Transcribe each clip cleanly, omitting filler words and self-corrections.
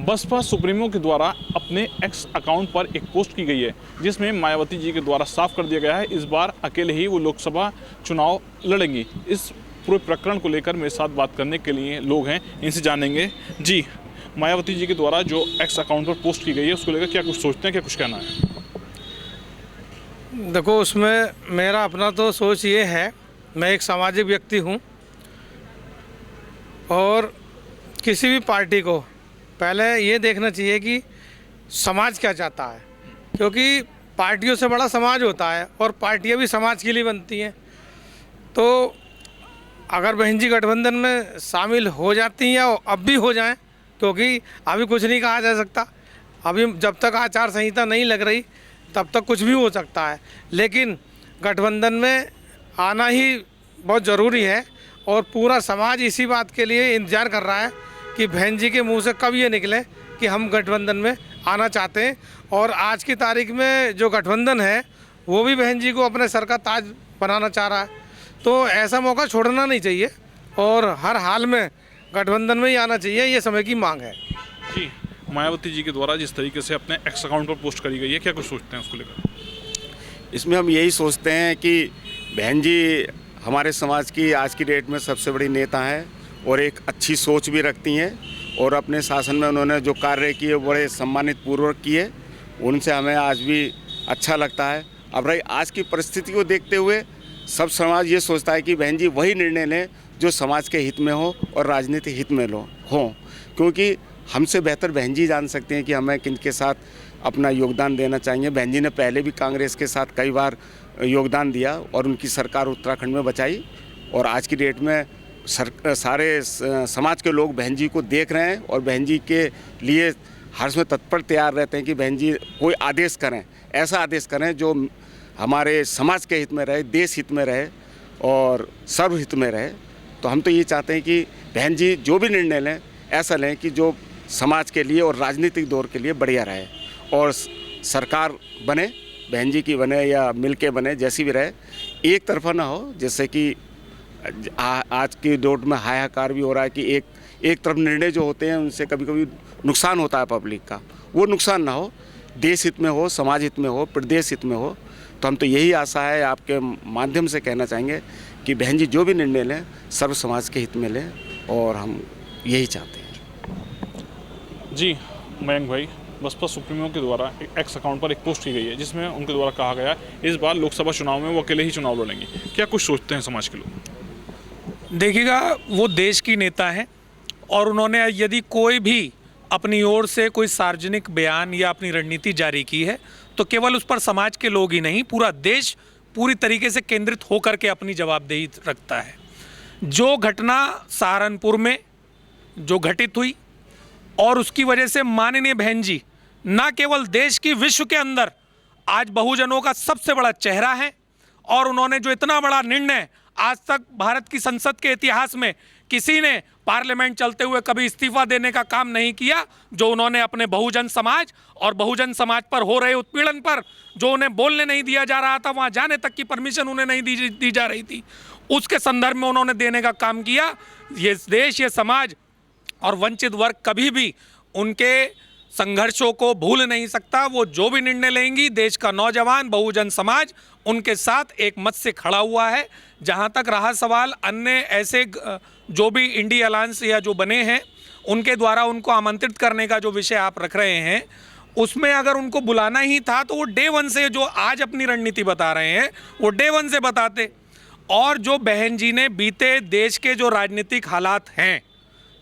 Baspa supremo के द्वारा अपने एक्स अकाउंट पर एक पोस्ट की गई है जिसमें मायावती जी के द्वारा साफ कर दिया गया है इस बार अकेले ही वो लोकसभा चुनाव लड़ेंगी। इस पूरे प्रकरण को लेकर मेरे साथ बात करने के लिए लोग हैं, इनसे जानेंगे। जी, मायावती जी के द्वारा जो एक्स अकाउंट पर पोस्ट की गई है उसको लेकर क्या कुछ सोचते हैं, क्या कुछ कहना है? देखो, उसमें मेरा अपना तो सोच ये है, मैं एक सामाजिक व्यक्ति हूँ और किसी भी पार्टी को पहले ये देखना चाहिए कि समाज क्या चाहता है, क्योंकि पार्टियों से बड़ा समाज होता है और पार्टियां भी समाज के लिए बनती हैं। तो अगर बहन जी गठबंधन में शामिल हो जाती हैं या अब भी हो जाएं, क्योंकि अभी कुछ नहीं कहा जा सकता, अभी जब तक आचार संहिता नहीं लग रही तब तक कुछ भी हो सकता है, लेकिन गठबंधन में आना ही बहुत ज़रूरी है और पूरा समाज इसी बात के लिए इंतज़ार कर रहा है कि बहन जी के मुंह से कब ये निकले कि हम गठबंधन में आना चाहते हैं। और आज की तारीख में जो गठबंधन है वो भी बहन जी को अपने सर का ताज बनाना चाह रहा है, तो ऐसा मौका छोड़ना नहीं चाहिए और हर हाल में गठबंधन में ही आना चाहिए, ये समय की मांग है। जी, मायावती जी के द्वारा जिस तरीके से अपने एक्स अकाउंट पर पोस्ट करी गई है, क्या कुछ सोचते हैं उसको लेकर? इसमें हम यही सोचते हैं कि बहन जी हमारे समाज की आज की डेट में सबसे बड़ी नेता हैं और एक अच्छी सोच भी रखती हैं और अपने शासन में उन्होंने जो कार्य किए बड़े सम्मानित पूर्वक किए, उनसे हमें आज भी अच्छा लगता है। अब रही आज की परिस्थिति को देखते हुए सब समाज ये सोचता है कि बहन जी वही निर्णय लें जो समाज के हित में हो और राजनीतिक हित में हो, क्योंकि हमसे बेहतर बहन जी जान सकते हैं कि हमें किनके साथ अपना योगदान देना चाहिए। बहन जी ने पहले भी कांग्रेस के साथ कई बार योगदान दिया और उनकी सरकार उत्तराखंड में बचाई और आज की डेट में सारे समाज के लोग बहन जी को देख रहे हैं और बहन जी के लिए हर समय तत्पर तैयार रहते हैं कि बहन जी कोई आदेश करें, ऐसा आदेश करें जो हमारे समाज के हित में रहे, देश हित में रहे और सर्वहित में रहे। तो हम तो ये चाहते हैं कि बहन जी जो भी निर्णय लें ऐसा लें कि जो समाज के लिए और राजनीतिक दौर के लिए बढ़िया रहे और सरकार बने, बहन जी की बने या मिल के बने, जैसी भी रहे, एक तरफा ना हो। जैसे कि आज की दौर में हाहाकार भी हो रहा है कि एक तरफ निर्णय जो होते हैं उनसे कभी कभी नुकसान होता है पब्लिक का, वो नुकसान ना हो, देश हित में हो, समाज हित में हो, प्रदेश हित में हो। तो हम तो यही आशा है, आपके माध्यम से कहना चाहेंगे कि बहन जी जो भी निर्णय लें सर्व समाज के हित में लें और हम यही चाहते हैं। जी मयंक भाई, बसपा सुप्रीमो के द्वारा एक एक्स अकाउंट पर एक पोस्ट की गई है जिसमें उनके द्वारा कहा गया है इस बार लोकसभा चुनाव में वो अकेले ही चुनाव लड़ेंगे। क्या कुछ सोचते हैं समाज के लोग? देखिएगा, वो देश की नेता हैं और उन्होंने यदि कोई भी अपनी ओर से कोई सार्वजनिक बयान या अपनी रणनीति जारी की है तो केवल उस पर समाज के लोग ही नहीं, पूरा देश पूरी तरीके से केंद्रित होकर के अपनी जवाबदेही रखता है। जो घटना सहारनपुर में जो घटित हुई और उसकी वजह से माननीय बहन जी न केवल देश की, विश्व के अंदर आज बहुजनों का सबसे बड़ा चेहरा है और उन्होंने जो इतना बड़ा निर्णय, आज तक भारत की संसद के इतिहास में किसी ने पार्लियामेंट चलते हुए कभी इस्तीफा देने का काम नहीं किया, जो उन्होंने अपने बहुजन समाज और बहुजन समाज पर हो रहे उत्पीड़न पर जो उन्हें बोलने नहीं दिया जा रहा था, वहां जाने तक की परमिशन उन्हें नहीं दी जा रही थी, उसके संदर्भ में उन्होंने देने का काम किया। ये देश, ये समाज और वंचित वर्ग कभी भी उनके संघर्षों को भूल नहीं सकता। वो जो भी निर्णय लेंगी, देश का नौजवान बहुजन समाज उनके साथ एक मत से खड़ा हुआ है। जहां तक रहा सवाल अन्य ऐसे जो भी इंडिया अलायंस या जो बने हैं उनके द्वारा उनको आमंत्रित करने का जो विषय आप रख रहे हैं, उसमें अगर उनको बुलाना ही था तो वो डे वन से जो आज अपनी रणनीति बता रहे हैं वो डे वन से बताते। और जो बहन जी ने बीते देश के जो राजनीतिक हालात हैं,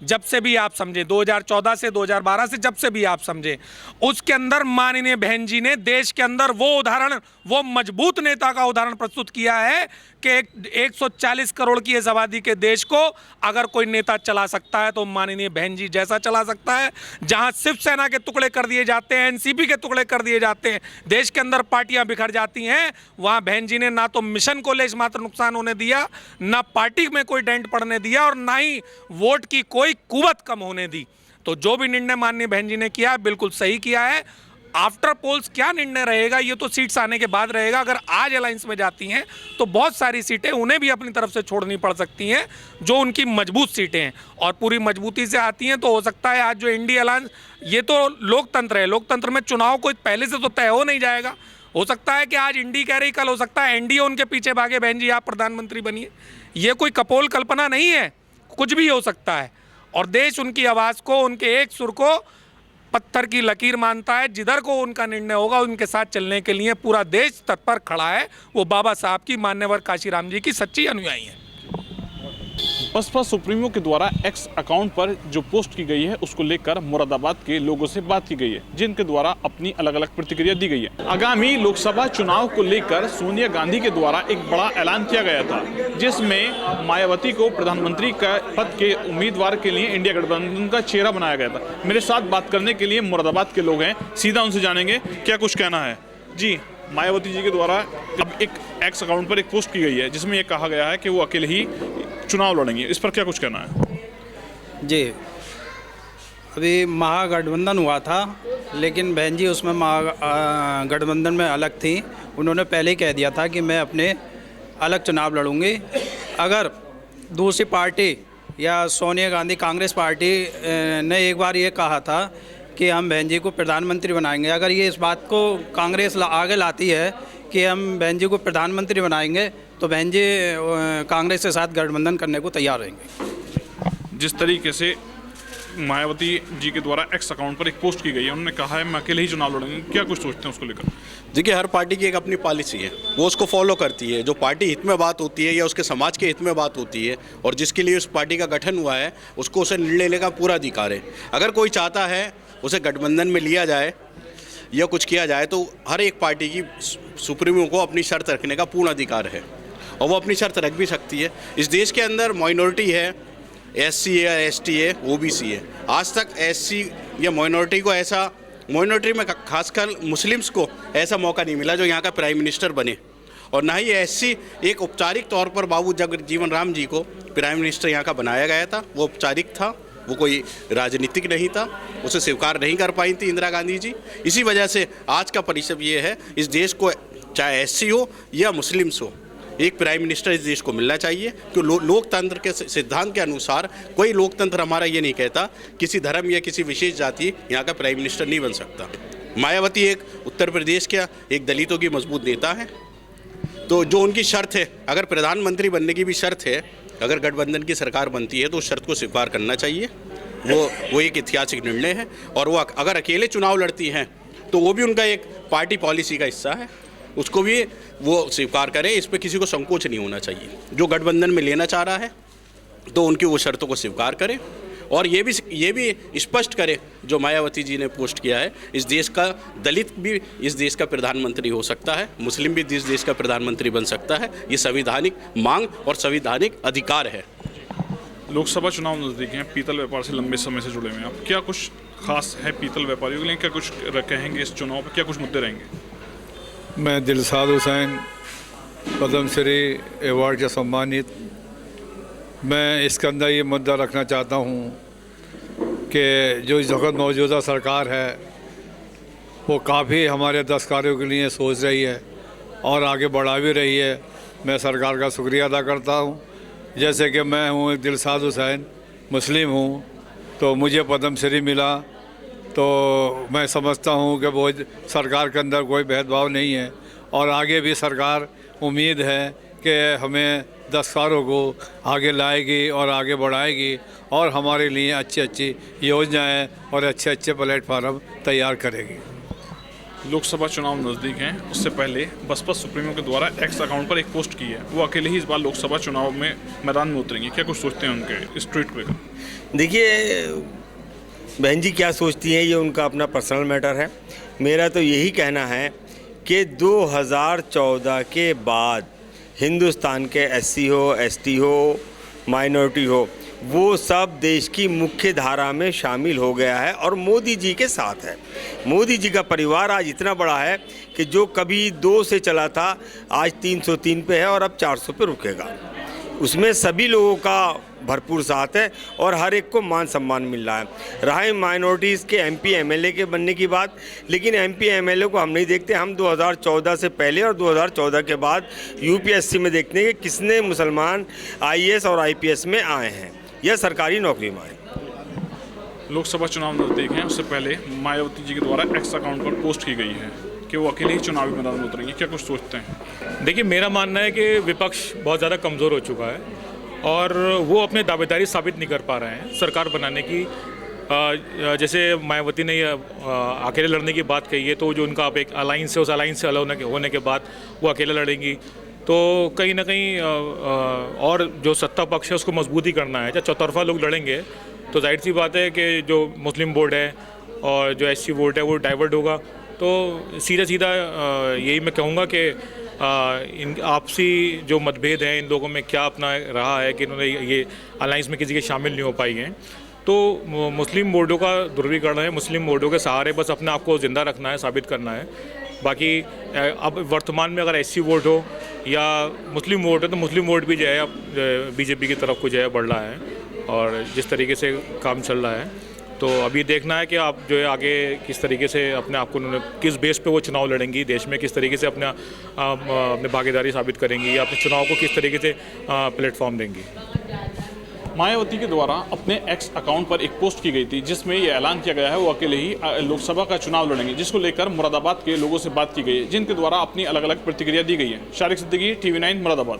जब से भी आप समझें 2014 से 2012 से जब से भी आप समझें, उसके अंदर माननीय बहन जी ने देश के अंदर वो उदाहरण, वो मजबूत नेता का उदाहरण प्रस्तुत किया है कि 140 करोड़ की इस आबादी के देश को अगर कोई नेता चला सकता है तो माननीय बहन जी जैसा चला सकता है। जहां शिवसेना के टुकड़े कर दिए जाते हैं, एनसीपी के टुकड़े कर दिए जाते हैं, देश के अंदर पार्टियां बिखर जाती हैं, वहां बहन जी ने ना तो मिशन को लेश मात्र नुकसान होने दिया, ना पार्टी में कोई डेंट पड़ने दिया और ना ही वोट की कोई कुवत कम होने दी। तो जो भी निर्णय माननीय बहन जी ने किया बिल्कुल सही किया है आफ्टर पोल्स क्या निर्णय रहेगा ये तो सीट्स आने के बाद रहेगा। अगर आज अलायंस में जाती हैं तो बहुत सारी सीटें उन्हें भी अपनी तरफ से छोड़नी पड़ सकती हैं जो उनकी मजबूत सीटें हैं, और पूरी मजबूती से आती हैं तो हो सकता है आज जो इंडी अलायंस, ये तो लोकतंत्र है, लोकतंत्र में चुनाव कोई पहले से तो तय हो नहीं जाएगा। हो सकता है कि आज इंडी कह रही, कल हो सकता है एनडीए उनके पीछे भागे, बहन जी आप प्रधानमंत्री बनिए। ये कोई कपोल कल्पना नहीं है, कुछ भी हो सकता है। और देश उनकी आवाज़ को, उनके एक सुर को पत्थर की लकीर मानता है। जिधर को उनका निर्णय होगा उनके साथ चलने के लिए पूरा देश तत्पर खड़ा है। वो बाबा साहब की मान्यवर काशीराम जी की सच्ची अनुयायी है। बसपा सुप्रीमो के द्वारा एक्स अकाउंट पर जो पोस्ट की गई है उसको लेकर मुरादाबाद के लोगों से बात की गई है, जिनके द्वारा अपनी अलग अलग प्रतिक्रिया दी गई है। आगामी लोकसभा चुनाव को लेकर सोनिया गांधी के द्वारा एक बड़ा ऐलान किया गया था, जिसमें मायावती को प्रधानमंत्री का पद के उम्मीदवार के लिए इंडिया गठबंधन का चेहरा बनाया गया था। मेरे साथ बात करने के लिए मुरादाबाद के लोग हैं, सीधा उनसे जानेंगे क्या कुछ कहना है। जी, मायावती जी के द्वारा अब एक एक्स अकाउंट पर एक पोस्ट की गई है जिसमें यह कहा गया है कि वो अकेले ही चुनाव लड़ेंगे, इस पर क्या कुछ कहना है? जी, अभी महागठबंधन हुआ था, लेकिन बहन जी उसमें गठबंधन में अलग थी। उन्होंने पहले ही कह दिया था कि मैं अपने अलग चुनाव लड़ूंगी। अगर दूसरी पार्टी या सोनिया गांधी कांग्रेस पार्टी ने एक बार ये कहा था कि हम बहन जी को प्रधानमंत्री बनाएंगे, अगर ये इस बात को कांग्रेस आगे लाती है कि हम बहन जी को प्रधानमंत्री बनाएंगे तो बहन जी कांग्रेस के साथ गठबंधन करने को तैयार रहेंगे। जिस तरीके से मायावती जी के द्वारा एक्स अकाउंट पर एक पोस्ट की गई है, उन्होंने कहा है मैं अकेले ही चुनाव लड़ूंगी, क्या कुछ सोचते हैं उसको लेकर? देखिए, हर पार्टी की एक अपनी पॉलिसी है, वो उसको फॉलो करती है। जो पार्टी हित में बात होती है या उसके समाज के हित में बात होती है और जिसके लिए उस पार्टी का गठन हुआ है, उसको उसे निर्णय लेने का पूरा अधिकार है। अगर कोई चाहता है उसे गठबंधन में लिया जाए या कुछ किया जाए तो हर एक पार्टी की सुप्रीमो को अपनी शर्त रखने का पूर्ण अधिकार है और वो अपनी शर्त रख भी सकती है। इस देश के अंदर माइनॉरिटी है, एससी है, एसटी है, ओबीसी है। आज तक एससी या माइनॉरिटी को ऐसा, माइनॉरिटी में खासकर मुस्लिम्स को ऐसा मौका नहीं मिला जो यहाँ का प्राइम मिनिस्टर बने, और ना ही एससी एक औपचारिक तौर पर बाबू जगजीवन राम जी को प्राइम मिनिस्टर यहाँ का बनाया गया था। वो औपचारिक था, वो कोई राजनीतिक नहीं था, उसे स्वीकार नहीं कर पाई थी इंदिरा गांधी जी। इसी वजह से आज का परिषद ये है, इस देश को चाहे एससी हो या मुस्लिम्स हो, एक प्राइम मिनिस्टर इस देश को मिलना चाहिए। कि लोकतंत्र के सिद्धांत के अनुसार कोई लोकतंत्र हमारा ये नहीं कहता किसी धर्म या किसी विशेष जाति यहाँ का प्राइम मिनिस्टर नहीं बन सकता। मायावती एक उत्तर प्रदेश का एक दलितों की मजबूत नेता है, तो जो उनकी शर्त है, अगर प्रधानमंत्री बनने की भी शर्त है, अगर गठबंधन की सरकार बनती है तो उस शर्त को स्वीकार करना चाहिए। वो एक ऐतिहासिक निर्णय है, और वो अगर अकेले चुनाव लड़ती हैं तो वो भी उनका एक पार्टी पॉलिसी का हिस्सा है, उसको भी वो स्वीकार करें। इस पर किसी को संकोच नहीं होना चाहिए। जो गठबंधन में लेना चाह रहा है तो उनकी वो शर्तों को स्वीकार करें, और ये भी स्पष्ट करे जो मायावती जी ने पोस्ट किया है, इस देश का दलित भी इस देश का प्रधानमंत्री हो सकता है, मुस्लिम भी इस देश का प्रधानमंत्री बन सकता है। ये संवैधानिक मांग और संवैधानिक अधिकार है। लोकसभा चुनाव नज़दीक हैं, पीतल व्यापार से लंबे समय से जुड़े हुए हैं आप, क्या कुछ खास है पीतल व्यापारियों के लिए? क्या कुछ कहेंगे इस चुनाव पर, क्या कुछ मुद्दे रहेंगे? मैं दिलशाद हुसैन, पद्मश्री अवार्ड से सम्मानित, मैं इसके अंदर ये मुद्दा रखना चाहता हूँ कि जो इस वक्त मौजूदा सरकार है वो काफ़ी हमारे दस्तकारों के लिए सोच रही है और आगे बढ़ा भी रही है। मैं सरकार का शुक्रिया अदा करता हूँ। जैसे कि मैं हूँ दिलशाद हुसैन, मुस्लिम हूँ, तो मुझे पद्मश्री मिला, तो मैं समझता हूँ कि वो सरकार के अंदर कोई भेदभाव नहीं है, और आगे भी सरकार उम्मीद है कि हमें दस्तकारों को आगे लाएगी और आगे बढ़ाएगी और हमारे लिए अच्छी अच्छी योजनाएं और अच्छे अच्छे प्लेटफार्म तैयार करेगी। लोकसभा चुनाव नज़दीक हैं, उससे पहले बसपा सुप्रीमो के द्वारा एक्स अकाउंट पर एक पोस्ट की है, वो अकेले ही इस बार लोकसभा चुनाव में मैदान में उतरेंगे, क्या कुछ सोचते हैं उनके इस ट्वीट पे? देखिए, बहन जी क्या सोचती हैं ये उनका अपना पर्सनल मैटर है। मेरा तो यही कहना है कि 2014 के बाद हिंदुस्तान के एससी हो, एसटी हो, माइनॉरिटी हो, वो सब देश की मुख्य धारा में शामिल हो गया है और मोदी जी के साथ है। मोदी जी का परिवार आज इतना बड़ा है कि जो कभी 2 से चला था आज 303 पे है और अब 400 पे रुकेगा। उसमें सभी लोगों का भरपूर साथ है और हर एक को मान सम्मान मिल रहा है। रहा माइनॉरिटीज़ के MP MLA के बनने की बात, लेकिन MP MLA को हम नहीं देखते। हम 2014 से पहले और 2014 के बाद UPSC में देखते हैं कि किसने मुसलमान IAS और IPS में आए हैं या सरकारी नौकरी में आए। लोकसभा चुनाव नज़दीक हैं, उससे पहले मायावती जी के द्वारा एक्स अकाउंट पर पोस्ट की गई है कि वो अकेले ही चुनावी मैदान में उतरेंगे। क्या कुछ सोचते हैं? देखिए, मेरा मानना है कि विपक्ष बहुत ज़्यादा कमज़ोर हो चुका है और वो अपने दावेदारी साबित नहीं कर पा रहे हैं सरकार बनाने की। जैसे मायावती ने अकेले लड़ने की बात कही है, तो जो उनका अब एक अलाइंस है, उस अलाइंस से अलग होने के बाद वो अकेले लड़ेंगी, तो कहीं ना कहीं और जो सत्ता पक्ष है उसको मजबूती करना है। जब चौतरफा लोग लड़ेंगे तो जाहिर सी बात है कि जो मुस्लिम वोट है और जो SC वोट है वो डाइवर्ट होगा। तो सीधा सीधा यही मैं कहूँगा कि इन आपसी जो मतभेद हैं इन लोगों में क्या अपना रहा है कि इन्होंने ये अलाइंस में किसी के शामिल नहीं हो पाई हैं। तो मुस्लिम वोटों का ध्रुवीकरण है, मुस्लिम वोटों के सहारे बस अपने आप को ज़िंदा रखना है, साबित करना है। बाकी अब वर्तमान में अगर SC वोट हो या मुस्लिम वोट है तो मुस्लिम वोट भी जो है अब BJP की तरफ को जो है बढ़ रहा है और जिस तरीके से काम चल रहा है, तो अभी देखना है कि आप जो है आगे किस तरीके से अपने आप को उन्होंने किस बेस पे वो चुनाव लड़ेंगी, देश में किस तरीके से अपने भागीदारी साबित करेंगी या अपने चुनाव को किस तरीके से प्लेटफॉर्म देंगी। मायावती के द्वारा अपने एक्स अकाउंट पर एक पोस्ट की गई थी जिसमें यह ऐलान किया गया है वो अकेले ही लोकसभा का चुनाव लड़ेंगे, जिसको लेकर मुरादाबाद के लोगों से बात की गई है, जिनके द्वारा अपनी अलग अलग प्रतिक्रिया दी गई है। शारिक सिद्दीकी, TV9 मुरादाबाद।